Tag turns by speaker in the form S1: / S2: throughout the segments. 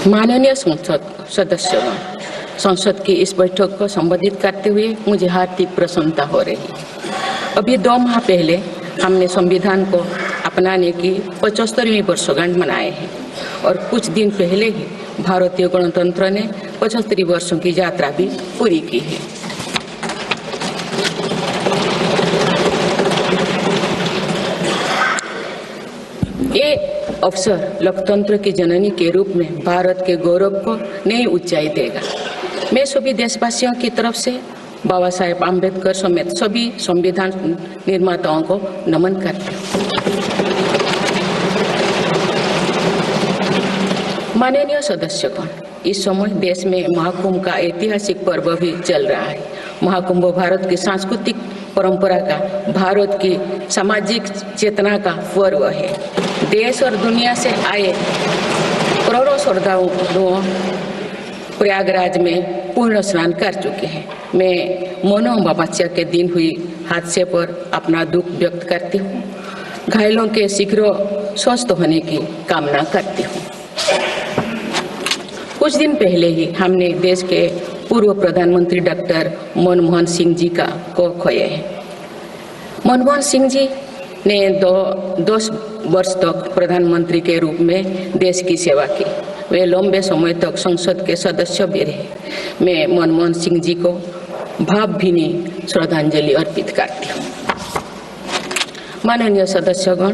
S1: माननीय संसद सदस्यों, संसद की इस बैठक को संबोधित करते हुए मुझे हार्दिक प्रसन्नता हो रही है। अभी 2 माह पहले हमने संविधान को अपनाने की 75वीं वर्षगांठ मनाए हैं और कुछ दिन पहले ही भारतीय गणतंत्र ने 75 वर्षों की यात्रा भी पूरी की है। ये अवसर लोकतंत्र की जननी के रूप में भारत के गौरव को नई ऊंचाई देगा। मैं सभी देशवासियों की तरफ से बाबा साहेब आम्बेडकर समेत सभी संविधान निर्माताओं को नमन करती हूँ। माननीय सदस्यगण, इस समय देश में महाकुंभ का ऐतिहासिक पर्व भी चल रहा है। महाकुंभ भारत की सांस्कृतिक परंपरा का, भारत की सामाजिक चेतना का पर्व है। देश और दुनिया से आए करोड़ों श्रद्धालुओं प्रयागराज में पूर्ण स्नान कर चुके हैं। मैं मोनो अमावस्या के दिन हुई हादसे पर अपना दुख व्यक्त करती हूँ। घायलों के शीघ्र स्वस्थ होने की कामना करती हूँ। कुछ दिन पहले ही हमने देश के पूर्व प्रधानमंत्री डॉक्टर मनमोहन सिंह जी को खोए हैं। मनमोहन सिंह जी ने 10 वर्ष तक प्रधानमंत्री के रूप में देश की सेवा की। वे लंबे समय तक संसद के सदस्य भी रहे। मैं मनमोहन सिंह जी को भावभीनी श्रद्धांजलि अर्पित करती हूँ। माननीय सदस्यगण,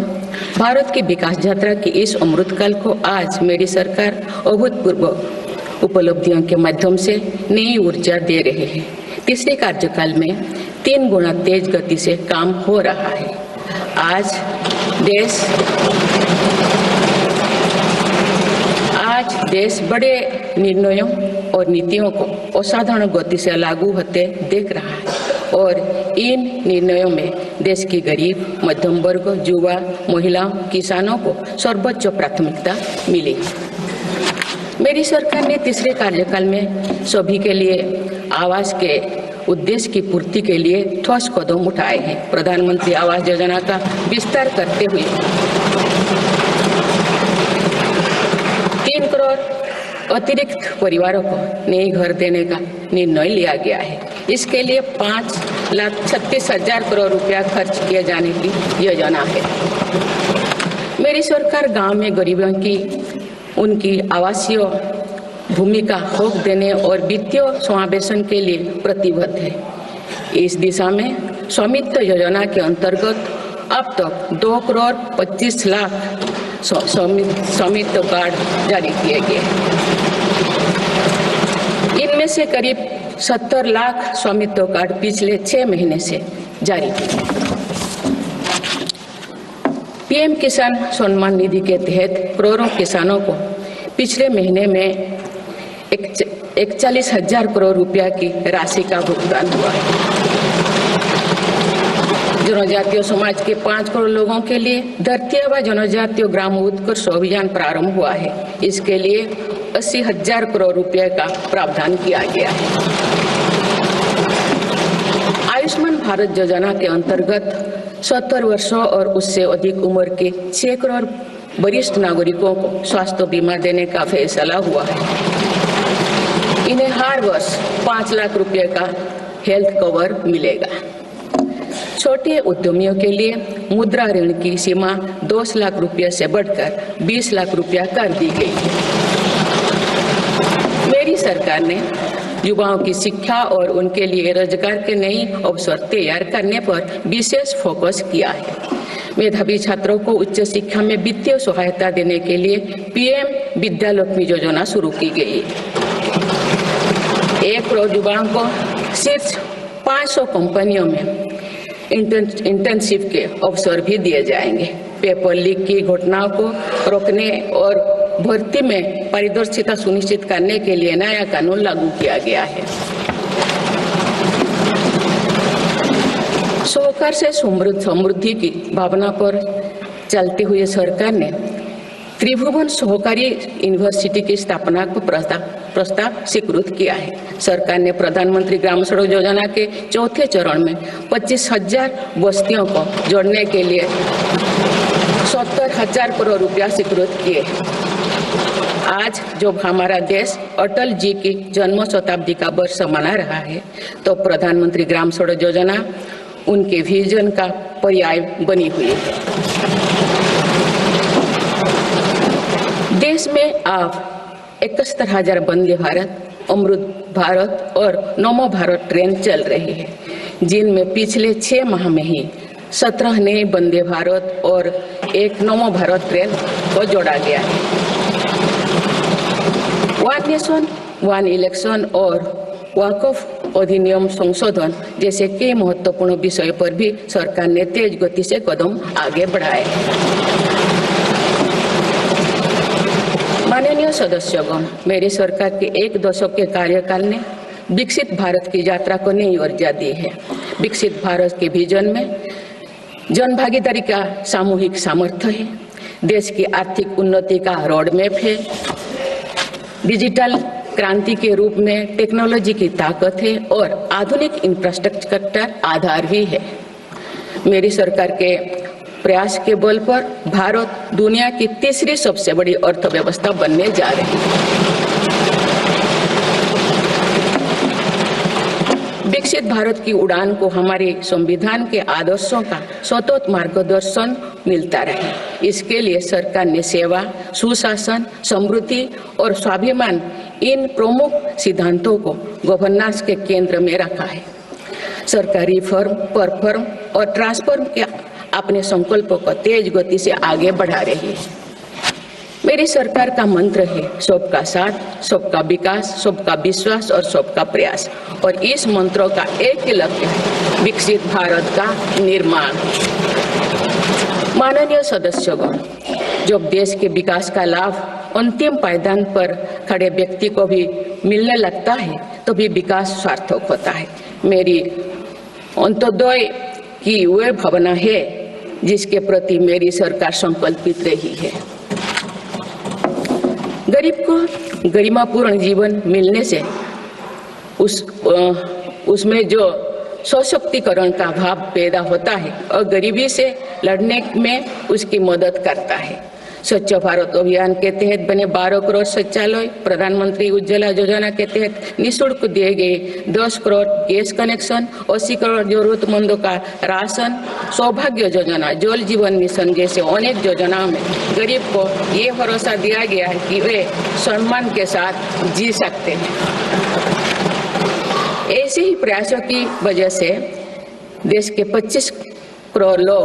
S1: भारत की विकास यात्रा की इस अमृतकाल को आज मेरी सरकार अभूतपूर्व उपलब्धियों के माध्यम से नई ऊर्जा दे रही है। तीसरे कार्यकाल में 3 गुना तेज गति से काम हो रहा है। आज देश बड़े निर्णयों और नीतियों को असाधारण गति से लागू होते देख रहा है और इन निर्णयों में देश की गरीब, मध्यम वर्ग, युवा, महिलाओं, किसानों को सर्वोच्च प्राथमिकता मिली। मेरी सरकार ने तीसरे कार्यकाल में सभी के लिए आवास के उद्देश्य की पूर्ति के लिए ठोस कदम उठाए हैं। प्रधानमंत्री आवास योजना का विस्तार करते हुए 3 करोड़ अतिरिक्त परिवारों को नए घर देने का निर्णय लिया गया है। इसके लिए 5,36,000 करोड़ रुपया खर्च किए जाने की योजना है। मेरी सरकार गांव में गरीबों की उनकी आवासीय भूमि का हक देने और वित्तीय समावेशन के लिए प्रतिबद्ध है। इस दिशा में स्वामित्व योजना के अंतर्गत अब तक 2 करोड़ 25 लाख स्वामित्व कार्ड जारी किए गए। इनमें से करीब 70 लाख स्वामित्व कार्ड पिछले 6 महीने से जारी किए। पीएम किसान सम्मान निधि के तहत करोड़ों किसानों को पिछले महीने में 41,000 करोड़ रुपया की राशि का भुगतान हुआ है। जनजातीय समाज के 5 करोड़ लोगों के लिए धरती आबा जनजातीय ग्राम उत्कर्ष अभियान प्रारंभ हुआ है। इसके लिए 80,000 करोड़ रुपये का प्रावधान किया गया है। आयुष्मान भारत योजना के अंतर्गत 70 वर्षों और उससे अधिक उम्र के 6 करोड़ वरिष्ठ नागरिकों को स्वास्थ्य बीमा देने का फैसला हुआ है। इन्हें हर वर्ष 5 लाख रुपए का हेल्थ कवर मिलेगा। छोटे उद्यमियों के लिए मुद्रा ऋण की सीमा 10 लाख रुपए से बढ़कर 20 लाख रुपया कर दी गई है। मेरी सरकार ने युवाओं की शिक्षा और उनके लिए रोजगार के नए अवसर तैयार करने पर विशेष फोकस किया है। मेधावी छात्रों को उच्च शिक्षा में वित्तीय सहायता देने के लिए पीएम विद्यालक्ष्मी योजना शुरू की गई है। 1 करोड़ युवाओं को शीर्ष 500 कंपनियों में इंटर्नशिप के अवसर भी दिए जाएंगे। पेपर लीक की घटनाओं को रोकने और भर्ती में पारदर्शिता सुनिश्चित करने के लिए नया कानून लागू किया गया है। सहकार से समृद्धि की भावना पर चलते हुए सरकार ने त्रिभुवन सहकारी यूनिवर्सिटी की स्थापना को प्रस्ताव स्वीकृत किया है। सरकार ने प्रधानमंत्री ग्राम सड़क योजना के 4थे चरण में 25,000 बस्तियों को जोड़ने के लिए 70,000 करोड़ रुपया स्वीकृत किए। आज जब हमारा देश अटल जी की जन्म शताब्दी का वर्ष मना रहा है, तो प्रधानमंत्री ग्राम सड़क योजना उनके विजन का पर्याय बनी हुई है। देश में अब 71,000 वंदे भारत, अमृत भारत और नमो भारत ट्रेन चल रही है, जिनमें पिछले 6 माह में ही 17 नए वंदे भारत और एक नमो भारत ट्रेन को जोड़ा गया है। वन नेशन वन इलेक्शन और वक्फ अधिनियम संशोधन जैसे कई महत्वपूर्ण विषयों पर भी सरकार ने तेज गति से कदम आगे बढ़ाए। माननीय सदस्यगण, मेरी सरकार के 1 दशक के कार्यकाल ने विकसित भारत की यात्रा को नई ऊर्जा दी है। विकसित भारत के विजन में जन भागीदारी का सामूहिक सामर्थ्य है, देश की आर्थिक उन्नति का रोड मैप है, डिजिटल क्रांति के रूप में टेक्नोलॉजी की ताकत है और आधुनिक इंफ्रास्ट्रक्चर आधार भी है। मेरी सरकार के प्रयास के बल पर भारत दुनिया की तीसरी सबसे बड़ी अर्थव्यवस्था बनने जा रही है। विकसित भारत की उड़ान को हमारे संविधान के आदर्शों का सतत मार्गदर्शन मिलता रहे, इसके लिए सरकार ने सेवा, सुशासन, समृद्धि और स्वाभिमान इन प्रमुख सिद्धांतों को गवर्नेंस के केंद्र में रखा है। सरकारी फर्म, परफर्म और ट्रांसफर्म के अपने संकल्पों को तेज गति से आगे बढ़ा रही है। मेरी सरकार का मंत्र है सबका साथ, सबका विकास, सबका विश्वास और सबका प्रयास, और इस मंत्रों का एक ही लक्ष्य है विकसित भारत का निर्माण। माननीय सदस्यगण, जब देश के विकास का लाभ अंतिम पायदान पर खड़े व्यक्ति को भी मिलने लगता है तो भी विकास सार्थक होता है। मेरी अंत्योदय की वह भावना है जिसके प्रति मेरी सरकार संकल्पित रही है। गरीब को गरिमापूर्ण जीवन मिलने से उसमें जो सशक्तिकरण का भाव पैदा होता है और गरीबी से लड़ने में उसकी मदद करता है। स्वच्छ भारत अभियान के तहत बने 12 करोड़ शौचालय, प्रधानमंत्री उज्ज्वला योजना के तहत निःशुल्क दिए गए 10 करोड़ गैस कनेक्शन, 80 करोड़ जरूरतमंदों का राशन, सौभाग्य योजना, जल जीवन मिशन जैसे अनेक योजनाओं में गरीब को ये भरोसा दिया गया है कि वे सम्मान के साथ जी सकते हैं। ऐसे ही प्रयासों की वजह से देश के 25 करोड़ लोग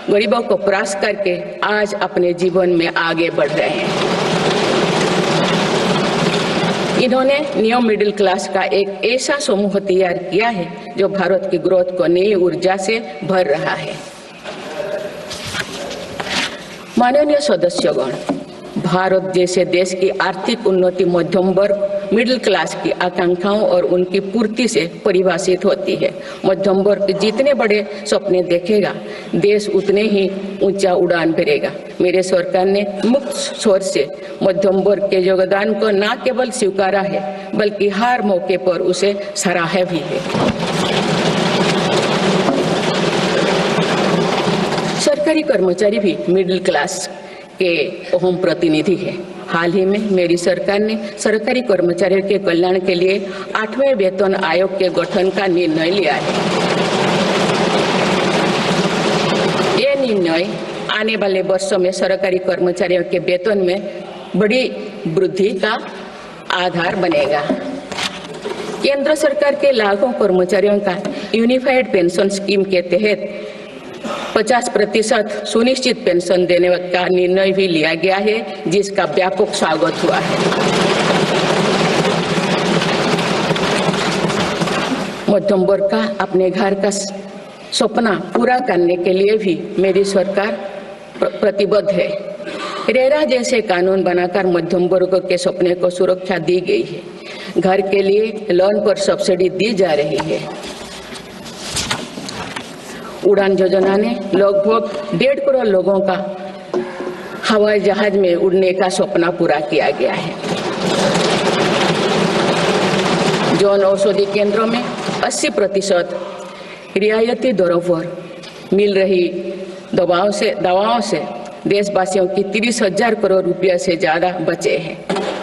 S1: गरीबों को परास्त करके आज अपने जीवन में आगे बढ़ रहे हैं। इन्होंने न्यू मिडिल क्लास का एक ऐसा समूह तैयार किया है जो भारत की ग्रोथ को नई ऊर्जा से भर रहा है। माननीय सदस्यगण, भारत जैसे देश की आर्थिक उन्नति मध्यम वर्ग मिडिल क्लास की आकांक्षाओं और उनकी पूर्ति से परिभाषित होती है। मध्यम वर्ग जितने बड़े सपने देखेगा, देश उतने ही ऊंचा उड़ान भरेगा। मेरे सरकार ने मुक्त स्वर से मध्यम वर्ग के योगदान को न केवल स्वीकारा है बल्कि हर मौके पर उसे सराहा भी है। सरकारी कर्मचारी भी मिडिल क्लास के अहम प्रतिनिधि है। हाल ही में मेरी सरकार ने सरकारी कर्मचारियों के कल्याण के लिए 8वें वेतन आयोग के गठन का निर्णय लिया है। ये निर्णय आने वाले वर्षों में सरकारी कर्मचारियों के वेतन में बड़ी वृद्धि का आधार बनेगा। केंद्र सरकार के लाखों कर्मचारियों का यूनिफाइड पेंशन स्कीम के तहत 50% सुनिश्चित पेंशन देने का निर्णय भी लिया गया है, जिसका व्यापक स्वागत हुआ है। मध्यम वर्ग का अपने घर का सपना पूरा करने के लिए भी मेरी सरकार प्रतिबद्ध है। रेरा जैसे कानून बनाकर मध्यम वर्ग के सपने को सुरक्षा दी गई है। घर के लिए लोन पर सब्सिडी दी जा रही है। उड़ान योजना ने लगभग 1.5 करोड़ लोगों का हवाई जहाज में उड़ने का सपना पूरा किया गया है। जन औषधि केंद्रों में 80% रियायती दरों पर मिल रही दवाओं से देशवासियों की 30,000 करोड़ रुपये से ज्यादा बचे हैं।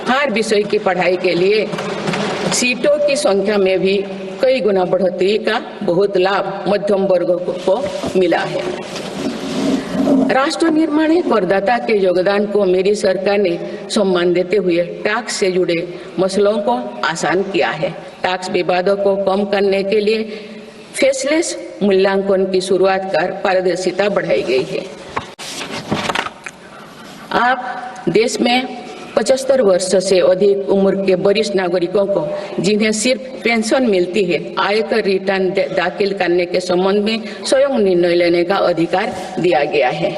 S1: हर विषय की पढ़ाई के लिए सीटों की संख्या में भी कई गुना बढ़ोतरी का बहुत लाभ मध्यम वर्ग को मिला है। राष्ट्र निर्माण में करदाता के योगदान को मेरी सरकार ने सम्मान देते हुए टैक्स से जुड़े मसलों को आसान किया है। टैक्स विवादों को कम करने के लिए फेसलेस मूल्यांकन की शुरुआत कर पारदर्शिता बढ़ाई गई है। आप देश में 75 वर्ष से अधिक उम्र के वरिष्ठ नागरिकों को जिन्हें सिर्फ पेंशन मिलती है, आयकर रिटर्न दाखिल करने के संबंध में स्वयं निर्णय लेने का अधिकार दिया गया है।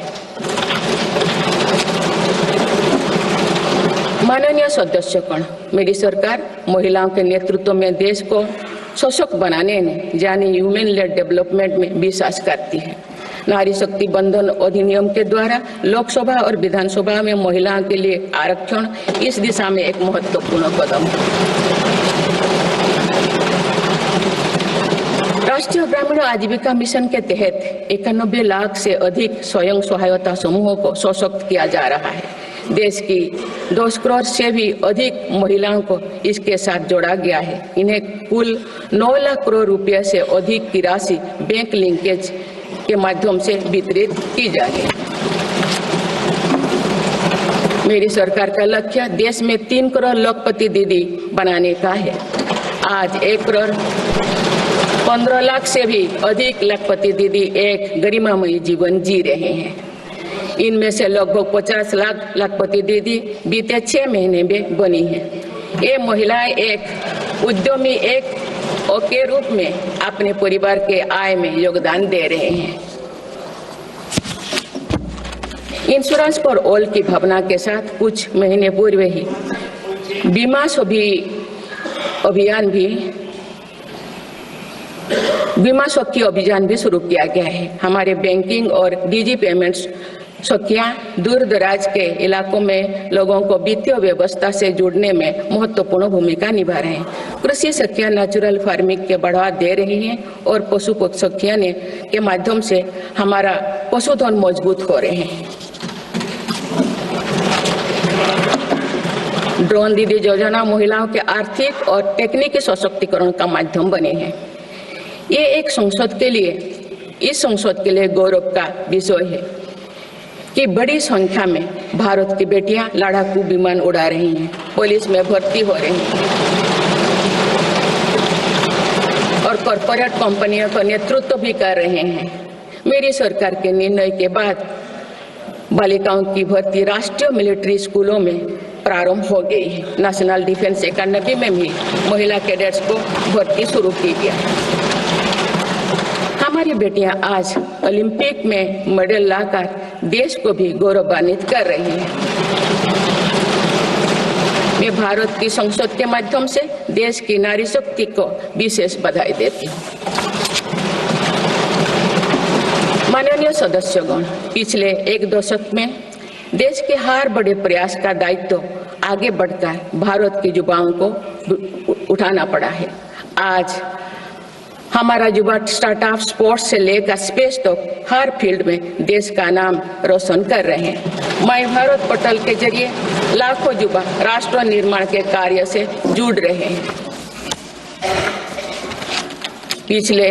S1: माननीय सदस्यगण, मेरी सरकार महिलाओं के नेतृत्व में देश को सशक्त बनाने में यानी ह्यूमन लेड डेवलपमेंट में विश्वास करती है। नारी शक्ति बंधन अधिनियम के द्वारा लोकसभा और विधानसभा में महिलाओं के लिए आरक्षण इस दिशा में एक महत्वपूर्ण कदम है। राष्ट्रीय ग्रामीण आजीविका मिशन के तहत 91 लाख से अधिक स्वयं सहायता समूहों को सशक्त किया जा रहा है। देश की 2 करोड़ से भी अधिक महिलाओं को इसके साथ जोड़ा गया है। इन्हें कुल 9 लाख करोड़ रुपए से अधिक की राशि बैंक लिंकेज के माध्यम से वितरित की जाएगी। मेरी सरकार का लक्ष्य देश में 3 करोड़ लखपति दीदी बनाने का है। आज 1 करोड़ 15 लाख से भी अधिक लखपति दीदी एक गरिमामयी जीवन जी रहे हैं। इनमें से लगभग 50 लाख लखपति दीदी बीते 6 महीने में बनी हैं। ये महिलाएं एक उद्यमी एक के रूप में अपने परिवार के आय में योगदान दे रहे हैं। इंश्योरेंस फॉर ऑल की भावना के साथ कुछ महीने पूर्व ही बीमा सखी अभियान भी शुरू किया गया है। हमारे बैंकिंग और डिजी पेमेंट्स सखियां दूर दराज के इलाकों में लोगों को वित्तीय व्यवस्था से जुड़ने में महत्वपूर्ण भूमिका निभा रहे हैं। कृषि सखियां नेचुरल फार्मिंग के बढ़ावा दे रही हैं और पशु सखियां के माध्यम से हमारा पशुधन मजबूत हो रहे हैं। ड्रोन दीदी योजना महिलाओं के आर्थिक और तकनीकी सशक्तिकरण का माध्यम बने हैं। ये इस संसद के लिए गौरव का विषय है कि बड़ी संख्या में भारत की बेटियां लड़ाकू विमान उड़ा रही हैं, पुलिस में भर्ती हो रही हैं और कॉरपोरेट कंपनियों का नेतृत्व भी कर रहे हैं। मेरी सरकार के निर्णय के बाद बालिकाओं की भर्ती राष्ट्रीय मिलिट्री स्कूलों में प्रारंभ हो गई है। नेशनल डिफेंस एकेडमी में भी महिला कैडेट्स को भर्ती शुरू की गई। हमारी बेटियां आज ओलंपिक में मेडल लाकर देश को भी गौरवान्वित कर रही हैं। मैं भारत की संसद के माध्यम से देश की नारी शक्ति को विशेष बधाई देती हूँ। माननीय सदस्यगण, पिछले 1 दशक में देश के हर बड़े प्रयास का दायित्व आगे बढ़कर भारत के युवाओं को उठाना पड़ा है। आज हमारा युवा स्टार्टअप स्पोर्ट्स से लेकर स्पेस तक हर फील्ड में देश का नाम रोशन कर रहे हैं। माय भारत पोर्टल के जरिए लाखों युवा राष्ट्र निर्माण के कार्य से जुड़ रहे हैं। पिछले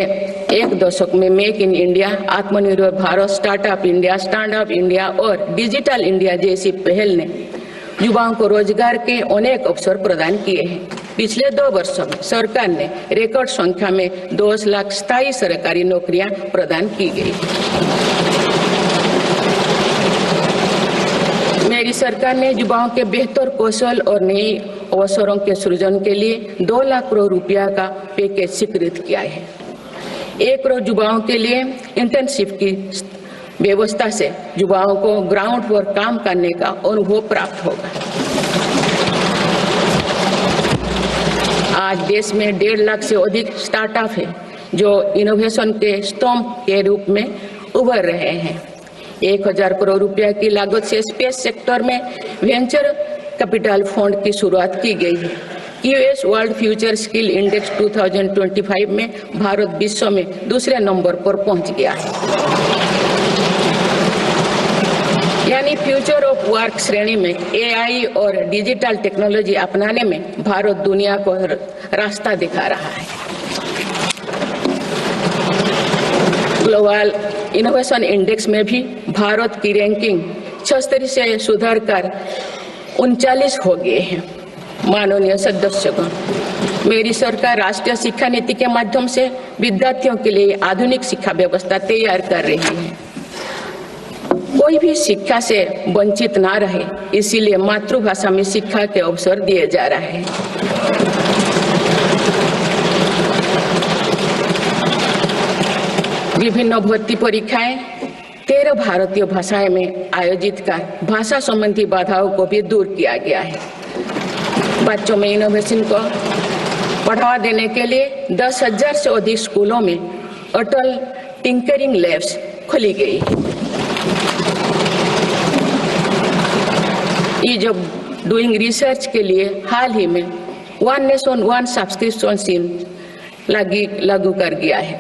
S1: 1 दशक में मेक इन इंडिया, आत्मनिर्भर Bharat, startup India, stand up India और डिजिटल इंडिया जैसी पहल ने युवाओं को रोजगार के अनेक अवसर प्रदान किए हैं। पिछले 2 वर्षों में सरकार ने रिकॉर्ड संख्या में 2 लाख स्थायी सरकारी नौकरियां प्रदान की गई। मेरी सरकार ने युवाओं के बेहतर कौशल और नए अवसरों के सृजन के लिए 2 लाख करोड़ रुपया का पैकेज स्वीकृत किया है। 1 करोड़ युवाओं के लिए इंटर्नशिप की व्यवस्था से युवाओं को ग्राउंड पर काम करने का अनुभव प्राप्त होगा। आज देश में 1.5 लाख से अधिक स्टार्टअप है जो इनोवेशन के स्तंभ के रूप में उभर रहे हैं। 1000 करोड़ रुपया की लागत से स्पेस सेक्टर में वेंचर कैपिटल फंड की शुरुआत की गई है। US world future skill index 2025 में भारत विश्व में दूसरे नंबर पर पहुंच गया है। यानी वर्क श्रेणी में AI और डिजिटल टेक्नोलॉजी अपनाने में भारत दुनिया को रास्ता दिखा रहा है। ग्लोबल इनोवेशन इंडेक्स में भी भारत की रैंकिंग 76 से सुधरकर 39 हो गए हैं। माननीय सदस्यगण, मेरी सरकार राष्ट्रीय शिक्षा नीति के माध्यम से विद्यार्थियों के लिए आधुनिक शिक्षा व्यवस्था तैयार कर रही है। कोई भी शिक्षा से वंचित ना रहे, इसीलिए मातृभाषा में शिक्षा के अवसर दिए जा रहे हैं। विभिन्न भर्ती परीक्षाएं 13 भारतीय भाषाएं में आयोजित कर भाषा संबंधी बाधाओं को भी दूर किया गया है। बच्चों में इनोवेशन को बढ़ावा देने के लिए 10,000 से अधिक स्कूलों में अटल टिंकरिंग लैब्स खोली गई है। ईज ऑफ डूइंग रिसर्च के लिए हाल ही में one nation one subscription scheme लागू कर गया है।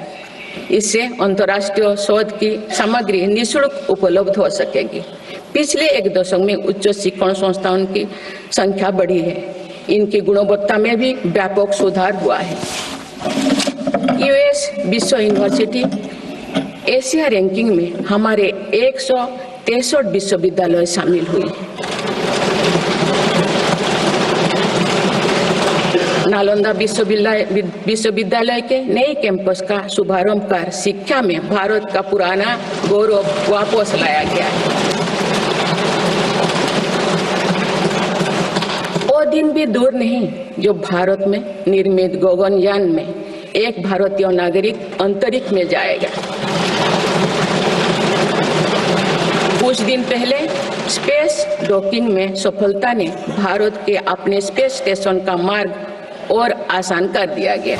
S1: इससे अंतर्राष्ट्रीय शोध की सामग्री निःशुल्क उपलब्ध हो सकेगी। पिछले एक दशक में उच्च शिक्षण संस्थाओं की संख्या बढ़ी है। इनकी गुणवत्ता में भी व्यापक सुधार हुआ है। US विश्व यूनिवर्सिटी एशिया रैंकिंग में हमारे 163 विश्वविद्यालय शामिल हुए हैं। नालंदा विश्वविद्यालय के नए कैंपस का शुभारंभ कर शिक्षा में भारत का पुराना गौरव वापस लाया गया है। वो दिन भी दूर नहीं जो भारत में निर्मित गगनयान में एक भारतीय नागरिक अंतरिक्ष में जाएगा। कुछ दिन पहले स्पेस डॉकिंग में सफलता ने भारत के अपने स्पेस स्टेशन का मार्ग और आसान कर दिया गया।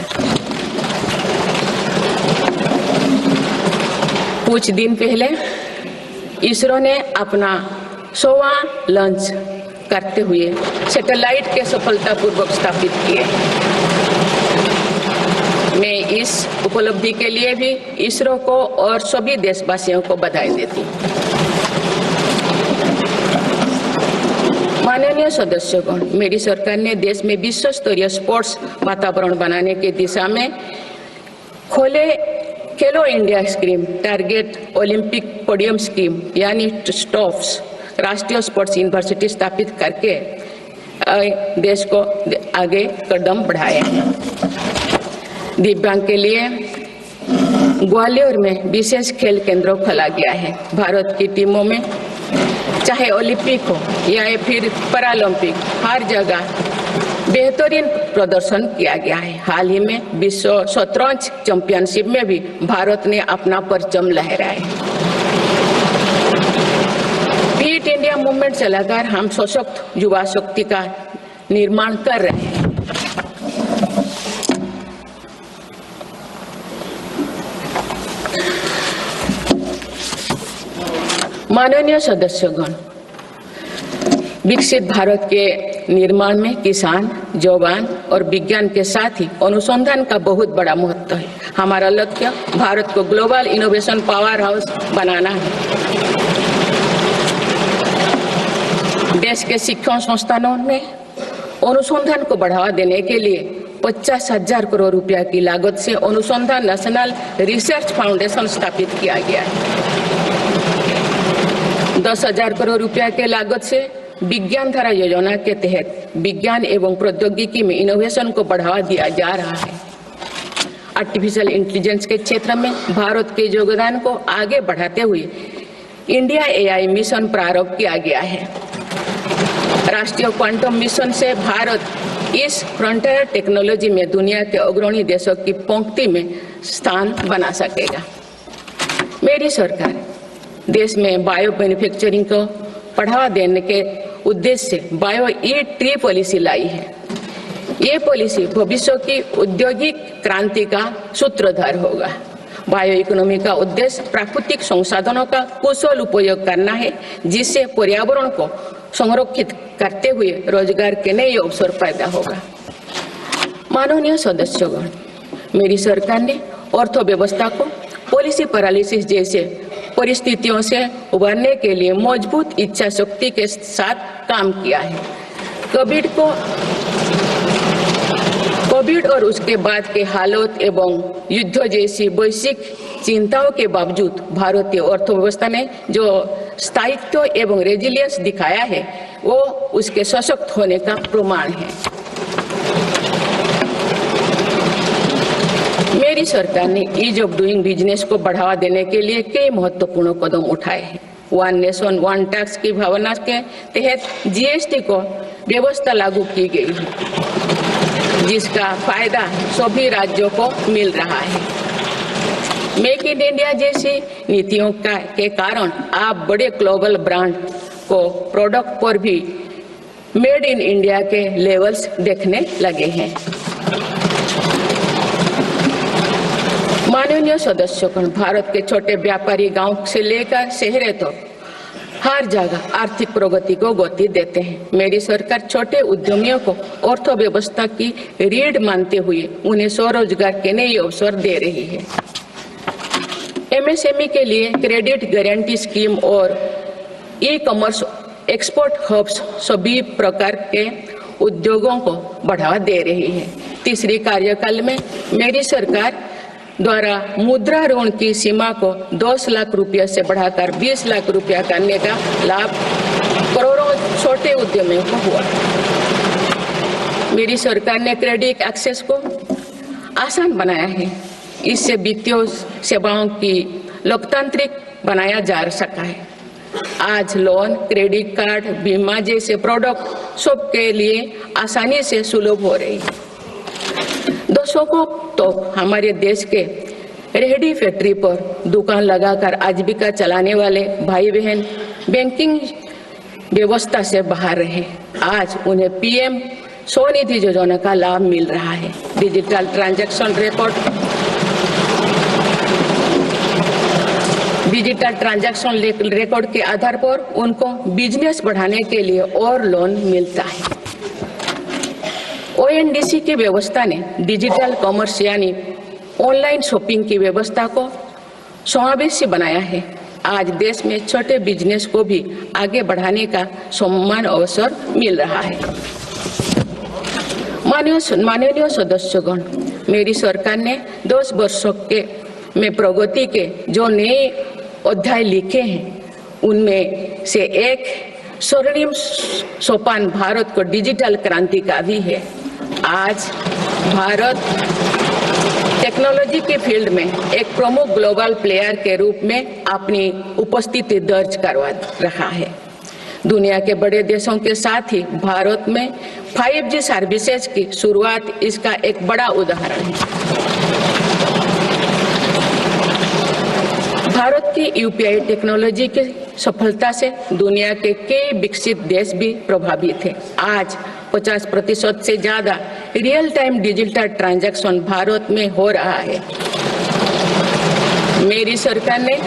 S1: कुछ दिन पहले इसरो ने अपना 100वां लॉन्च करते हुए सैटेलाइट के सफलतापूर्वक स्थापित किए। मैं इस उपलब्धि के लिए भी इसरो को और सभी देशवासियों को बधाई देती हूँ। माननीय सदस्यगण, मेरी सरकार ने देश में विश्व स्तरीय स्पोर्ट्स वातावरण बनाने की दिशा में खोले खेलो India scheme, target Olympic podium scheme यानी स्टॉप्स राष्ट्रीय स्पोर्ट्स यूनिवर्सिटी स्थापित करके देश को आगे कदम बढ़ाए हैं। दिव्यांग के लिए ग्वालियर में विशेष खेल केंद्र खोला गया है। भारत की टीमों में चाहे ओलंपिक हो या फिर पैरालंपिक, हर जगह बेहतरीन प्रदर्शन किया गया है। हाल ही में विश्व शतरंज चैंपियनशिप में भी भारत ने अपना परचम लहराया। फिट इंडिया मूवमेंट चलाकर हम सशक्त युवा शक्ति का निर्माण कर रहे हैं। माननीय सदस्यगण, विकसित भारत के निर्माण में किसान, जवान और विज्ञान के साथ ही अनुसंधान का बहुत बड़ा महत्व है। हमारा लक्ष्य भारत को ग्लोबल इनोवेशन पावर हाउस बनाना है। देश के शिक्षण संस्थानों में अनुसंधान को बढ़ावा देने के लिए 50,000 करोड़ रुपया की लागत से अनुसंधान नेशनल रिसर्च फाउंडेशन स्थापित किया गया है। 10,000 करोड़ रुपया के लागत से विज्ञान धारा योजना के तहत विज्ञान एवं प्रौद्योगिकी में इनोवेशन को बढ़ावा दिया जा रहा है। आर्टिफिशियल इंटेलिजेंस के क्षेत्र में भारत के योगदान को आगे बढ़ाते हुए इंडिया AI मिशन प्रारंभ किया गया है। राष्ट्रीय क्वांटम मिशन से भारत इस फ्रंटियर टेक्नोलॉजी में दुनिया के अग्रणी देशों की पंक्ति में स्थान बना सकेगा। मेरी सरकार देश में बायो मैन्युफैक्चरिंग को बढ़ावा देने के उद्देश्य से बायो ई-ट्री पॉलिसी लाई है। ये पॉलिसी भविष्य की औद्योगिक क्रांति का सूत्रधार होगा। बायो इकोनॉमी का उद्देश्य प्राकृतिक संसाधनों का कुशल उपयोग करना है, जिससे पर्यावरण को संरक्षित करते हुए रोजगार के नए अवसर पैदा होगा। माननीय सदस्यगण, मेरी सरकार ने अर्थव्यवस्था को पॉलिसी पैरालिसिस जैसे परिस्थितियों से उबरने के लिए मजबूत इच्छा शक्ति के साथ काम किया है। कोविड और उसके बाद के हालात एवं युद्ध जैसी वैश्विक चिंताओं के बावजूद भारतीय अर्थव्यवस्था ने जो स्थायित्व एवं रेजिलियंस दिखाया है वो उसके सशक्त होने का प्रमाण है। मेरी सरकार ने ईज ऑफ डूइंग बिजनेस को बढ़ावा देने के लिए कई महत्वपूर्ण कदम उठाए हैं। वन नेशन वन टैक्स की भावना के तहत जीएसटी को व्यवस्था लागू की गई है, जिसका फायदा सभी राज्यों को मिल रहा है। मेक इन इंडिया जैसी नीतियों के कारण आप बड़े ग्लोबल ब्रांड को प्रोडक्ट पर भी मेड इन इंडिया के लेवल्स देखने लगे हैं। माननीय सदस्यगण, भारत के छोटे व्यापारी गांव से लेकर शहरों तक हर जगह आर्थिक प्रगति को गति देते हैं। मेरी सरकार छोटे उद्यमियों को अर्थव्यवस्था की रीढ़ मानते हुए उन्हें स्वरोजगार के नए अवसर दे रही है। एमएसएमई के लिए क्रेडिट गारंटी स्कीम और ई कॉमर्स एक्सपोर्ट हब्स सभी प्रकार के उद्योगों को बढ़ावा दे रही है। तीसरी कार्यकाल में मेरी सरकार द्वारा मुद्रा ऋण की सीमा को 10 लाख रुपया से बढ़ाकर 20 लाख रुपया करने का लाभ करोड़ों छोटे उद्यमियों को हुआ। मेरी सरकार ने क्रेडिट एक्सेस को आसान बनाया है। इससे वित्तीय सेवाओं की लोकतांत्रिक बनाया जा सका है। आज लोन, क्रेडिट कार्ड, बीमा जैसे प्रोडक्ट सबके लिए आसानी से सुलभ हो रही है। दशकों तो हमारे देश के रेहड़ी फैक्ट्री पर दुकान लगाकर आजीविका चलाने वाले भाई बहन बैंकिंग व्यवस्था से बाहर रहे। आज उन्हें पीएम स्वनिधि योजना का लाभ मिल रहा है। डिजिटल ट्रांजैक्शन रिकॉर्ड के आधार पर उनको बिजनेस बढ़ाने के लिए और लोन मिलता है। ओएनडीसी की व्यवस्था ने डिजिटल कॉमर्स यानी ऑनलाइन शॉपिंग की व्यवस्था को समावेशी बनाया है। आज देश में छोटे बिजनेस को भी आगे बढ़ाने का समान अवसर मिल रहा है। माननीय सदस्यगण, मेरी सरकार ने 10 वर्षों में प्रगति के जो नए अध्याय लिखे हैं उनमें से एक स्वर्णिम सोपान भारत को डिजिटल क्रांति का भी है। आज भारत टेक्नोलॉजी के फील्ड में एक प्रमुख ग्लोबल प्लेयर के रूप में अपनी उपस्थिति दर्ज करवा रहा है। दुनिया के बड़े देशों के साथ ही भारत में 5G सर्विसेज की शुरुआत इसका एक बड़ा उदाहरण है। भारत की यूपीआई टेक्नोलॉजी की सफलता से दुनिया के कई विकसित देश भी प्रभावित हैं। आज 50% से ज्यादा real time digital transaction Bharat में हो रहा है। मेरी सरकार ने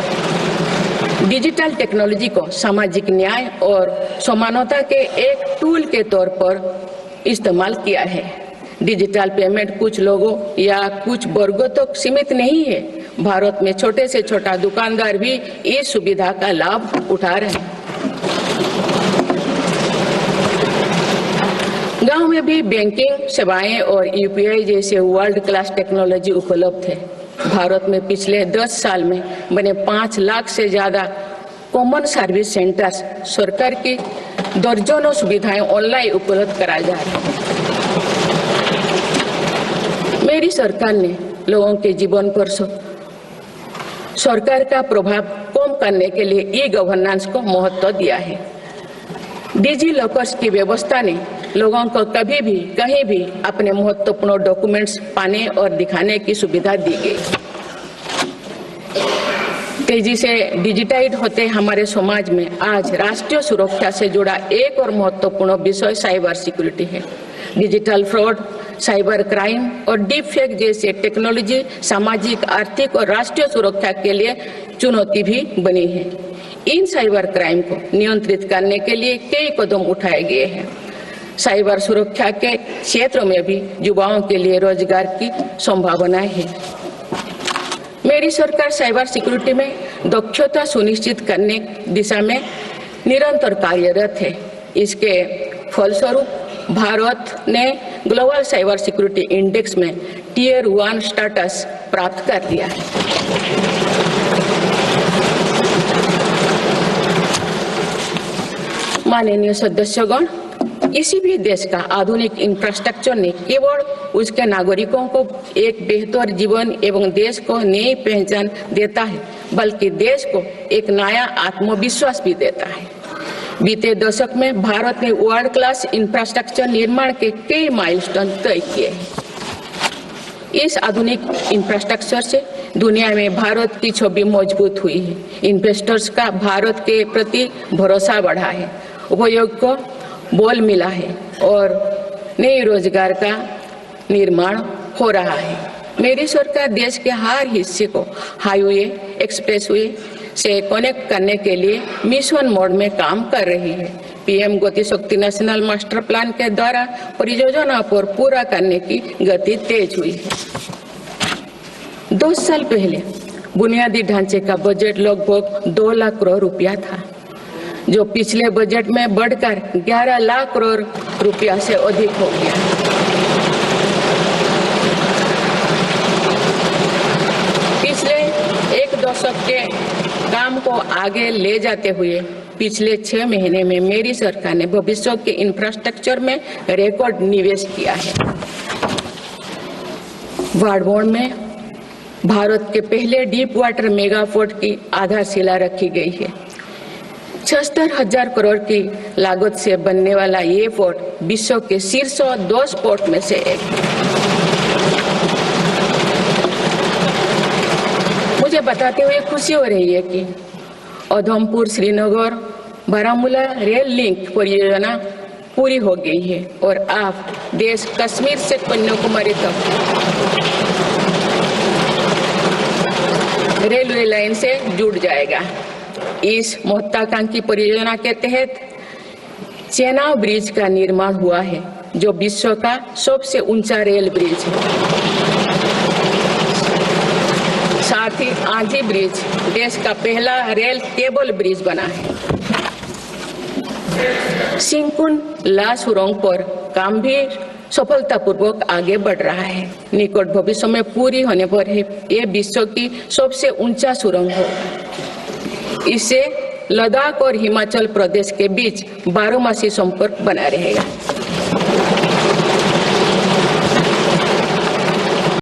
S1: डिजिटल टेक्नोलॉजी को सामाजिक न्याय और समानता के एक टूल के तौर पर इस्तेमाल किया है। डिजिटल पेमेंट कुछ लोगों या कुछ वर्गों तक सीमित नहीं है। भारत में छोटे से छोटा दुकानदार भी इस सुविधा का लाभ उठा रहे हैं। गांव में भी बैंकिंग सेवाएं और यूपीआई जैसे वर्ल्ड क्लास टेक्नोलॉजी उपलब्ध है। भारत में पिछले 10 साल में बने 5 लाख से ज्यादा कॉमन सर्विस सेंटर्स सरकार की दर्जनों सुविधाएं ऑनलाइन उपलब्ध कराई जा रही हैं। मेरी सरकार ने लोगों के जीवन पर सरकार का प्रभाव कम करने के लिए ई गवर्नेंस को महत्व दिया है। डिजी लॉकर्स की व्यवस्था ने लोगों को कभी भी कहीं भी अपने महत्वपूर्ण डॉक्यूमेंट्स पाने और दिखाने की सुविधा दी गई। तेजी से डिजिटाइज होते हमारे समाज में आज राष्ट्रीय सुरक्षा से जुड़ा एक और महत्वपूर्ण विषय साइबर सिक्योरिटी है। डिजिटल फ्रॉड, साइबर क्राइम और डीप फेक जैसे टेक्नोलॉजी सामाजिक, आर्थिक और राष्ट्रीय सुरक्षा के लिए चुनौती भी बनी है। इन साइबर क्राइम को नियंत्रित करने के लिए कई कदम उठाए गए हैं। साइबर सुरक्षा के क्षेत्र में भी युवाओं के लिए रोजगार की संभावनाएं हैं। मेरी सरकार साइबर सिक्योरिटी में दक्षता सुनिश्चित करने दिशा में निरंतर कार्यरत है। इसके फलस्वरूप भारत ने ग्लोबल साइबर सिक्योरिटी इंडेक्स में Tier 1 स्टेटस प्राप्त कर लिया है। माननीय सदस्यगण, किसी भी देश का आधुनिक इंफ्रास्ट्रक्चर ने केवल उसके नागरिकों को एक बेहतर जीवन एवं देश को नई पहचान देता है, बल्कि देश को एक नया आत्मविश्वास भी देता है। बीते दशक में भारत ने वर्ल्ड क्लास इंफ्रास्ट्रक्चर निर्माण के कई माइलस्टोन तय किए हैं। इस आधुनिक इंफ्रास्ट्रक्चर से दुनिया में भारत की छवि मजबूत हुई है। इन्वेस्टर्स का भारत के प्रति भरोसा बढ़ा है, उपयोग को बल मिला है और नए रोजगार का निर्माण हो रहा है। मेरी सरकार देश के हर हिस्से को हाईवे, एक्सप्रेसवे से कनेक्ट करने के लिए मिशन मोड में काम कर रही है। पीएम गति शक्ति नेशनल मास्टर प्लान के द्वारा परियोजना पर पूरा करने की गति तेज हुई है। 2 साल पहले बुनियादी ढांचे का बजट लगभग 2 लाख करोड़ रुपया था, जो पिछले बजट में बढ़कर 11 लाख करोड़ रुपया से अधिक हो गया। पिछले एक दशक के काम को आगे ले जाते हुए पिछले 6 महीने में मेरी सरकार ने भविष्य के इंफ्रास्ट्रक्चर में रिकॉर्ड निवेश किया है। वाडवोन में भारत के पहले डीप वाटर मेगा पोर्ट की आधारशिला रखी गई है। 76,000 करोड़ की लागत से बनने वाला ये पोर्ट विश्व के शीर्ष 10 पोर्ट में से एक है। मुझे बताते हुए खुशी हो रही है कि उधमपुर श्रीनगर बारामूला रेल लिंक परियोजना पूरी हो गई है और अब देश कश्मीर से कन्याकुमारी तक रेलवे लाइन से जुड़ जाएगा। इस महत्वाकांक्षी परियोजना के तहत चेनाब ब्रिज का निर्माण हुआ है, जो विश्व का सबसे ऊंचा रेल ब्रिज है। साथ ही आंधी ब्रिज देश का पहला रेल केबल ब्रिज बना है। सिंकुन ला सुरंग पर काम भी सफलतापूर्वक आगे बढ़ रहा है। निकट भविष्य में पूरी होने पर यह विश्व की सबसे ऊंचा सुरंग होगा। इससे लद्दाख और हिमाचल प्रदेश के बीच 12 मासी संपर्क बना रहेगा।